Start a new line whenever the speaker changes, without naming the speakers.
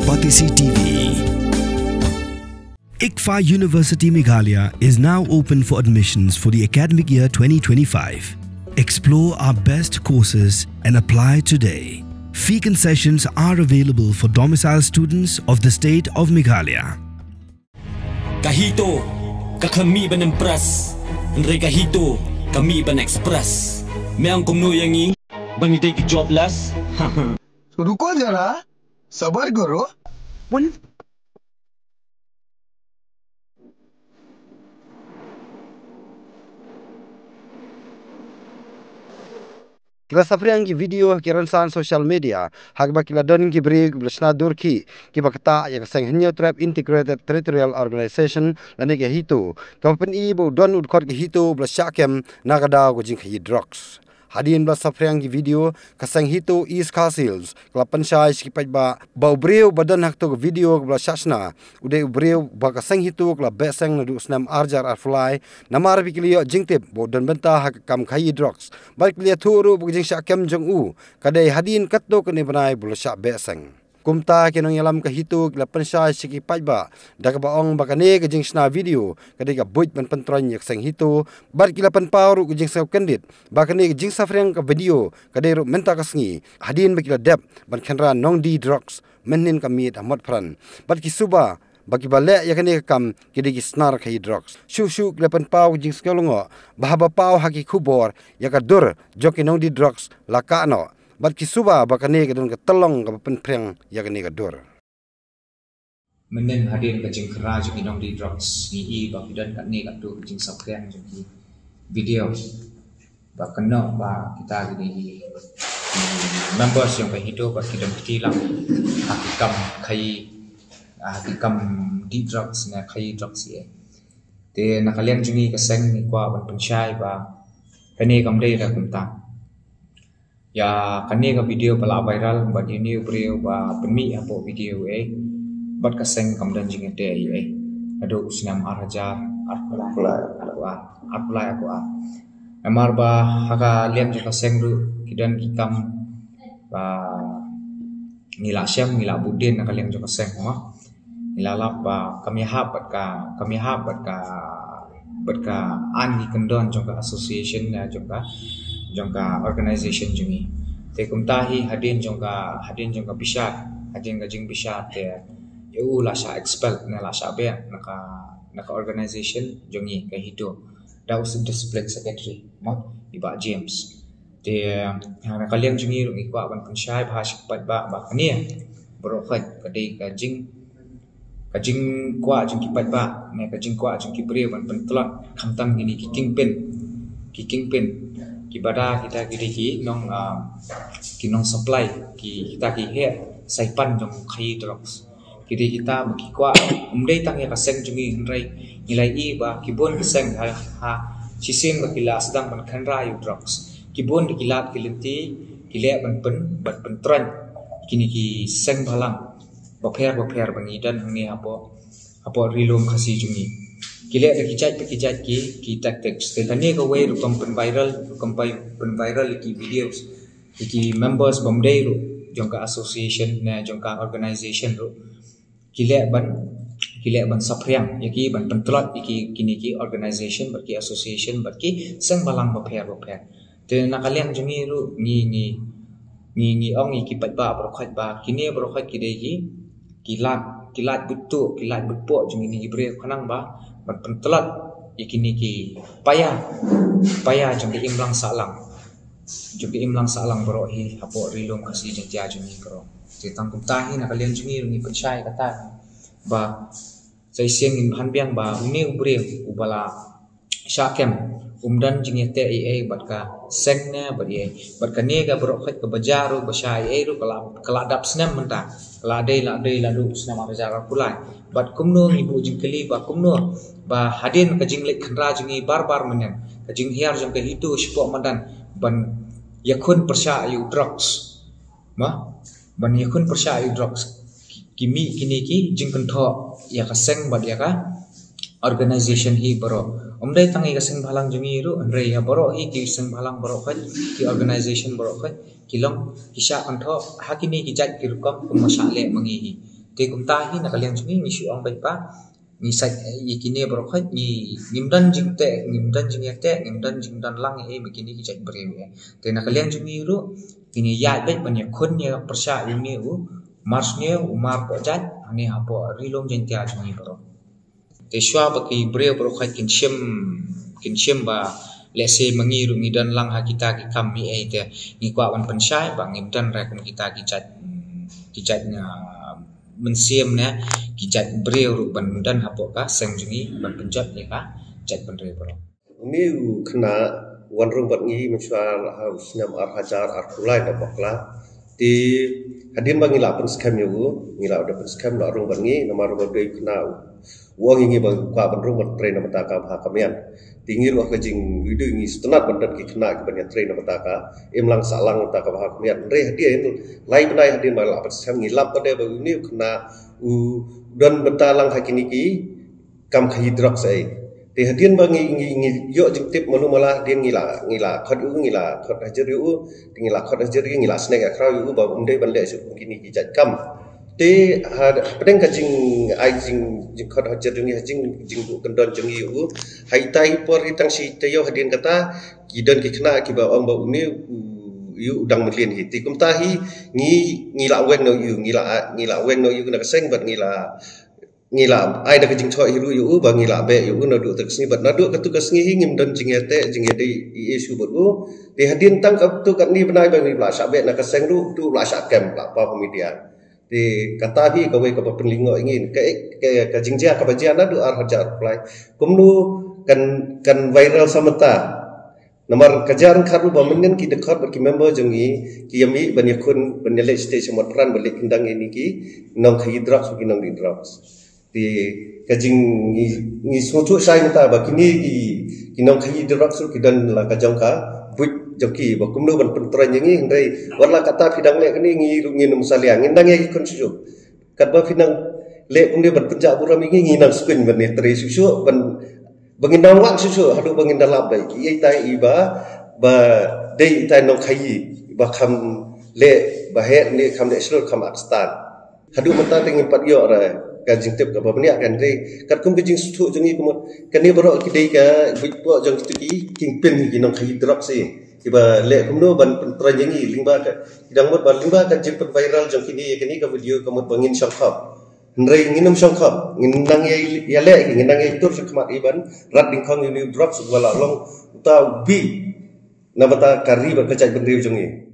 Patisi TV. ICFA University Meghalaya is now open for admissions for the academic year 2025. Explore our best courses and apply today. Fee concessions are available for domicile students of the state of Meghalaya.
Kahito, kakami ban impres, Andre kahito, kami ban express. Meang kumno yang ing, bang ite ki jobless.
रुको जरा सबर करो
Kila safriang ki video kiransan social media hak bakila don ki brig blasna durki ki bakta ya kaseng henyo trap integrated territorial organization lane ke hito company bo don ud khot ki hito blasyakem nagada go jing hi drugs hadin blas safriang ki video kaseng hito east castles klapan shai ki pajba bau breu badan hak to video blasashna ude breu ba kaseng hito kla beseng nadu snam arjar arfly namar bikiliyo jingtip bo don benta hak kam khai drugs baik lihat turu bujing syakem jong u kadai hadin katto kene banai bulsha beseng kumta kenong yalam ka hitu la pensai siki pajba daga baong bakane ke jing sna video kadai ka buit ban pentron yak seng hitu bar kila pan pauru ke jing sa kendit bakane ke jing safreng ka video kadai ro menta kasngi hadin bakila dep ban khenra nong di drugs menin kamit amat pran bar ki suba bagi balik yakane kam kidi snar khai drugs shu klepan pau jing skalungo bahaba pau haki khubor yakadur joki nong di drugs lakano bat ki suba bakane ke don ke telong ke penpreng yakane ke dur
menen hadin ke jing kera joki nong di drugs ni i bakidan kat ni kat tu jing sapreng joki video bakano ba kita gini members yang hidup bak kidam kitilang hakikam khai hakikam di drugs na khai drugs ye te nakalian jungi kaseng ni kwa ban penchai ba kane kam dei ra kumta ya kane ka video pala viral ba ini breu ba pemi apo video bat kaseng kam dan jingi te ado usnam arhajar apply aku amar ba haka liam jaka kaseng ru kidan kikam ba nila syam nila budin nakalian jaka kaseng ma ilalap ba kami habat ka ani kendon jongka association na jongka organization jungi te kumtahi hadin jongka bishat hadin gajing bishat te eu la sha expel na la sha be naka organization jungi ka hito da us discipline secretary ma iba James te nakalian jungi ru ikwa ban pensyai bahas pat ba kania berokhat kadai kajing kwa jing kipat ba ne kajing kwa jing kibre ban pentlot khamtam gini kicking pen kibada kita gidi nong supply kita ki he saipan jong khai drugs kidi kita bagi kwa umdai tang ya kaseng jungi rai nilai i ba kibon kaseng ha chising ba kila sedang ban khanra yu drugs kibon dikilat kilinti kile ban pentran kini ki seng balang baper bangi dan hangni apo rilom khasi jungi kile da kijat ki tactics te kane ka way ru pen viral ki videos ki members bomdei ru jongka association na jongka organization ru kile ban sapriang yaki ban pentlot ki kini ki organization barki association barki seng balang baper te nakaliang jungi ru ni ong ki patba brokhat ba kini brokhat ki dei kilat butu kilat bupo jung ini gibre khanang ba pentelat ikini ki paya jung ki imlang salang bro hi apo rilom kasi jeng tia jung ni bro tang kum tahi na kalian jung ni percaya kata ba sai siang in hanbiang ba uni ubre ubala syakem umdan jing te batka sengna bat ka ne ga bro khat ka bajaru basai ru kala dap snam menta ladai lalu senama berjalan pulai bat kumno ibu jingkeli ba kumno ba hadin ka jinglek khandra jingi bar menen ka jing hiar jong ka hitu spo madan ban yakun persya ayu drugs ban yakun persya ayu drugs kimi kini ki jing kentho ya ka seng bat ya ka organization hi baro umdai tangi ka seng balang jungi ru andre ya baro hi ki seng balang baro khat ki organization baro khat kilong kisha kentho hakini ki jat ki rukam kumasale mangi hi te kum ta hi na kalian jungi ni shu ang bai pa ni sai ikine bro khat ni ngimdan jing te ngimdan jing dan lang e mikini ki chat bre te na kalian jungi ru ini ya bai ban ya khon ya persha ini u mars ne umar po chat ani ha po rilom jen tia jungi bro te shwa ba ki bre bro khat kin shem ba lese mangi ru ngidan lang ha kita ki kam mi e te ni kwa wan pensai ba ngimdan ra kum kita ki chat na mensiam na kijat breu ban dan hapo ka sang jungi ban penjat le ka chat ban re bro
ni khna wan rung bat ngi mensual haus nam ar hajar ar kulai da bakla ti hadim bangi la pen skam yu ngila da pen skam la rung bat ngi namar ba dei khna wang ngi ba kwa ban rung bat tre na ta ka ha kamian tingir wa kajing video ngi setenat bandat ki khna ki ban tre na ta ka emlang salang ta ka ha kamian re hadia lai benai hadim ba la pen skam ngi lap ba de ba ni khna u don bentalang hakini ki kam khidrak sai te hadin ba ngi yo jing tip manu mala din ngila khot hajar yu ngila khot hajar ngila snack akra yu ba umde bande su kini ki jat kam te pedeng ka jing ai jing khot hajar jing bu kendon jing yu hai tai por hitang si te yo hadin kata kidan ki khna ki ba om ba uni yu udang melien hiti kum tahi ngila wen no yu ngila wen no yu na seng bat ngila ai da jing choi hiru yu ba ngila be yu no du tak sni bat na du ka tu ka sni ngim dan jing ete jing ede isu bat u de hadin tang ka tu kan ni benai ba bla sa be na ka seng du bla sa kem bla pa media de kata hi ka we ka pa penlingo ingin ka jing ja ka ba ja na du ar hajar plai kum nu kan viral samata Nomor kajaran karu bamengen ki dekat bagi member jongi ki yami banyakun banyale stage motran balik kendang ini ki nong hidrox bagi nong hidrox di kajing ni sotu sai ta bagi ni ki nong hidrox ki dan la kajang ka but joki bakum no ban pentran yangi ndai warla kata pidang le kini ngi num saliang ndang ye kon susu kat ba pidang le kum dia ban penjak buram ngi nang screen ban ni tri susu ban bangin dawang susu hadu bangin dalap dai ki tai iba ba dei tai no khai ba kham le ba he ni kham de sro kham akstan hadu mata tengin pat yo ra ka jing tep ka ba bania kan dei kat kum jing su jing kum kan ni bro ki dei ka bit po jong tu ki king pin ki no khai drop si iba le kum no ban tra jing lingba ka dang mot ba lingba ka jing pat viral jong kini ka video ka mot bangin shop Nrei nginum songkap nginang ya le nginang ya tur sekemat iban rat dingkong ini drop sebuah long utau bi nabata kari berkecai bendri ujungnya